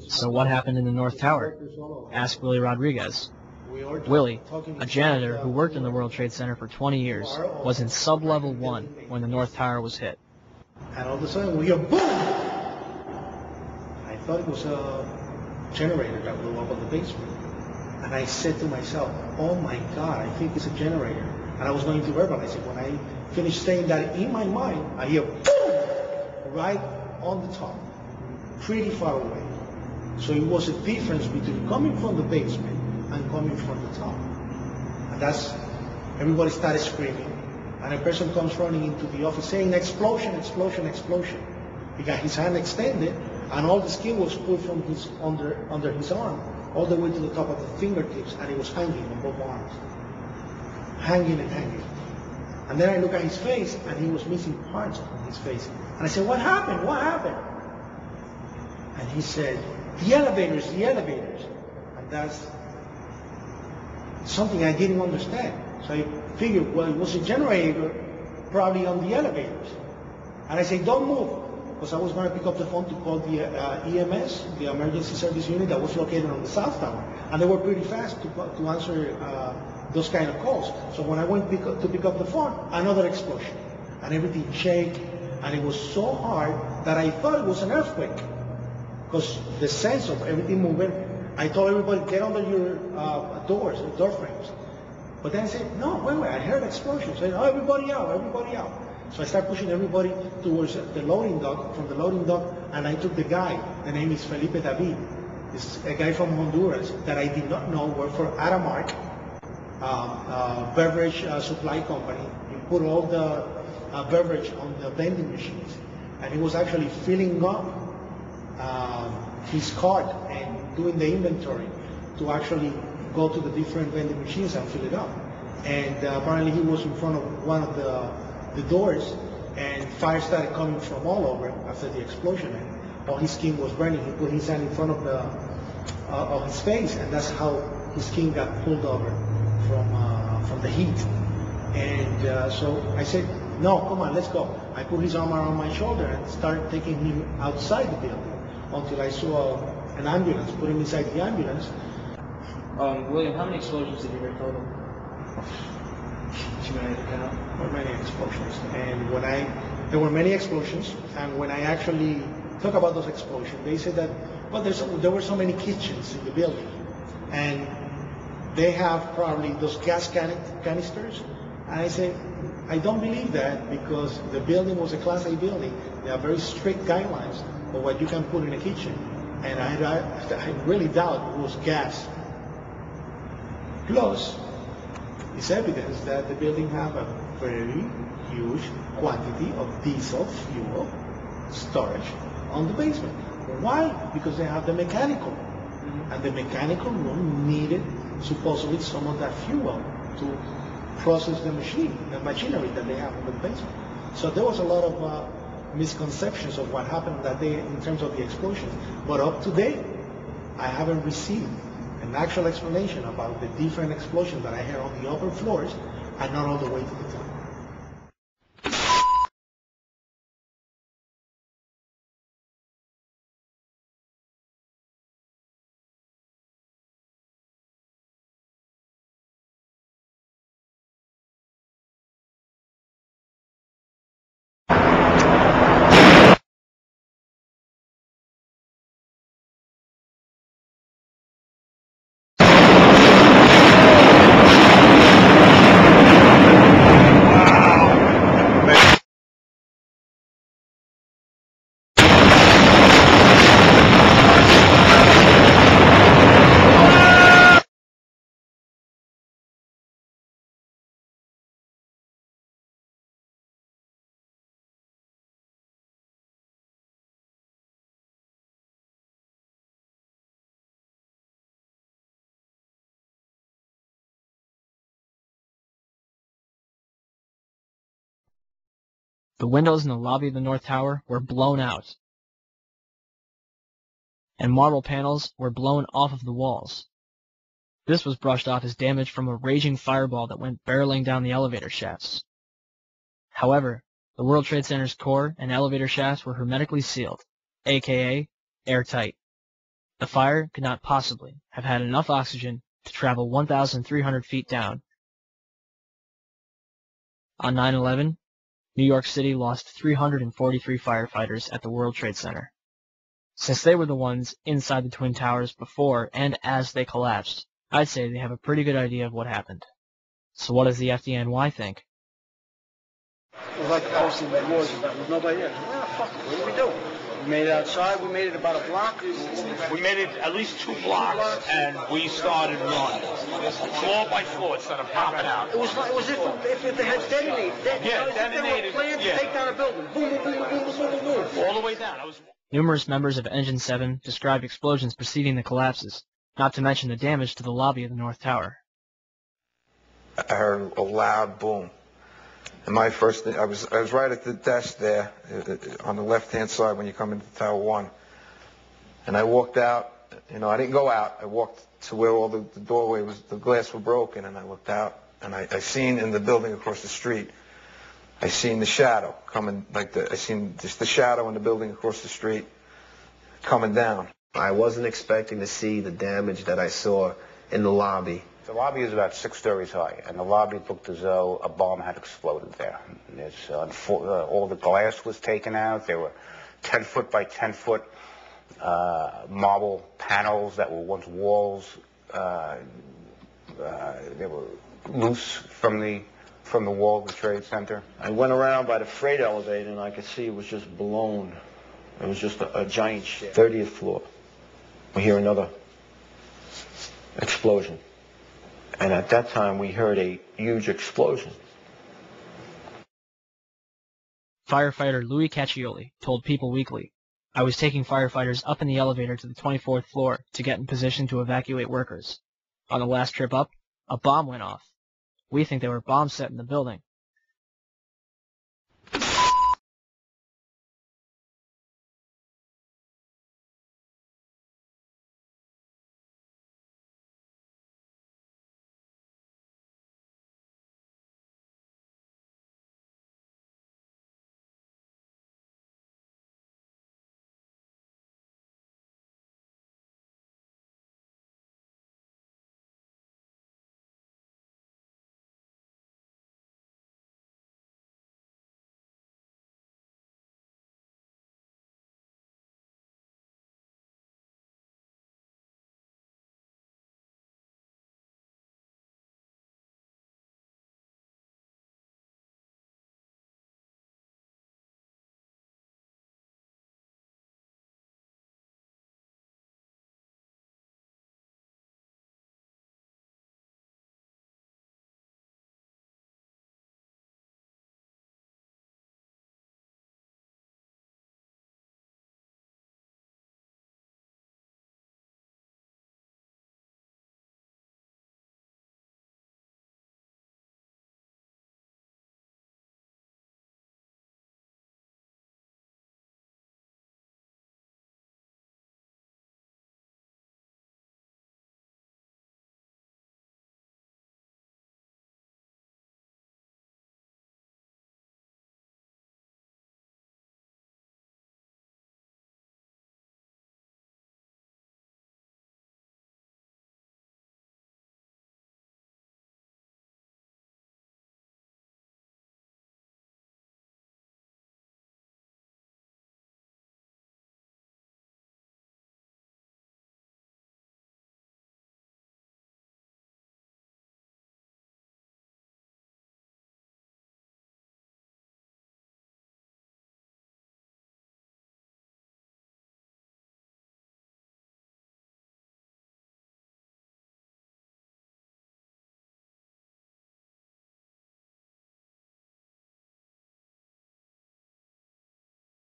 So what happened in the North Tower? Ask Willie Rodriguez. Willie, a janitor who worked in the World Trade Center for 20 years, was in sub-level 1 when the North Tower was hit. And all of a sudden we hear boom! I thought it was a generator that blew up on the basement. And I said to myself, oh my God, I think it's a generator. And I was going to verbalize it. When I finished saying that in my mind, I hear boom! Right on the top, pretty far away. So it was a difference between coming from the basement and coming from the top. And that's, everybody started screaming. And a person comes running into the office saying, explosion, explosion, explosion. He got his hand extended, and all the skin was pulled from his under his arm, all the way to the top of the fingertips, and he was hanging on both arms. Hanging and hanging. And then I look at his face, and he was missing parts on his face. And I said, what happened? What happened? And he said, the elevators, the elevators. And that's something I didn't understand. So I figured, well, it was a generator probably on the elevators. And I said, don't move, because I was going to pick up the phone to call the EMS, the emergency service unit that was located on the South Tower. And they were pretty fast to answer those kind of calls. So when I went to pick up the phone, another explosion. And everything shook, and it was so hard that I thought it was an earthquake. Because the sense of everything moving, I told everybody, get under your doors, door frames. But then I said, no, wait, I heard explosions. I said, oh, everybody out, everybody out. So I started pushing everybody towards the loading dock, from the loading dock, and I took the guy, the name is Felipe David. It's a guy from Honduras that I did not know worked for Aramark, beverage supply company. He put all the beverage on the vending machines. And he was actually filling up his cart and doing the inventory to actually go to the different vending machines and fill it up. And apparently he was in front of one of the doors, and fire started coming from all over after the explosion, and all his skin was burning. He put his hand in front of his face, and that's how his skin got pulled over from the heat. And so I said, no, come on, let's go. I put his arm around my shoulder and started taking him outside the building until I saw an ambulance, put him inside the ambulance. William, how many explosions did you hear total? Too many to count? There were many explosions. And there were many explosions, and when I actually talk about those explosions, they said that, well, there were so many kitchens in the building, and they have probably those gas canisters. And I said, I don't believe that, because the building was a Class A building. They have very strict guidelines for what you can put in a kitchen. And I really doubt it was gas. Plus, it's evidence that the building have a very huge quantity of diesel fuel storage on the basement. Why? Because they have the mechanical. And the mechanical room needed supposedly some of that fuel to process the machinery that they have in the basement. So there was a lot of misconceptions of what happened that day in terms of the explosions. But up to date, I haven't received an actual explanation about the different explosions that I heard on the upper floors and not all the way to the top. The windows in the lobby of the North Tower were blown out, and marble panels were blown off of the walls. This was brushed off as damage from a raging fireball that went barreling down the elevator shafts. However, the World Trade Center's core and elevator shafts were hermetically sealed, aka airtight. The fire could not possibly have had enough oxygen to travel 1,300 feet down. On 9/11, New York City lost 343 firefighters at the World Trade Center. Since they were the ones inside the Twin Towers before and as they collapsed, I'd say they have a pretty good idea of what happened. So what does the FDNY think? It was like posting the wars with nobody there. Fuck, what did we do? We made it outside, we made it about a block. We made it at least 2 blocks, and we started running. Floor by floor instead of popping out. It was if they had detonated. Detonated. If they were planned to take down a building. Boom, boom, boom, boom, boom, boom, boom, boom. All the way down. Numerous members of Engine 7 described explosions preceding the collapses, not to mention the damage to the lobby of the North Tower. I heard a loud boom. And my first thing, I was right at the desk there on the left-hand side when you come into Tower 1. And I walked out, I didn't go out. I walked to where all the doorway was, the glass were broken, and I looked out, and I seen in the building across the street, I seen the shadow coming, I seen just the shadow in the building across the street coming down. I wasn't expecting to see the damage that I saw in the lobby. The lobby is about 6 stories high, and the lobby looked as though a bomb had exploded there. All the glass was taken out. There were 10-foot by 10-foot marble panels that were once walls. They were loose from the wall of the Trade Center. I went around by the freight elevator, and I could see it was just blown. It was just a giant shit. 30th floor. We hear another explosion. And at that time, we heard a huge explosion. Firefighter Louis Caccioli told People Weekly, "I was taking firefighters up in the elevator to the 24th floor to get in position to evacuate workers. On the last trip up, a bomb went off. We think there were bombs set in the building.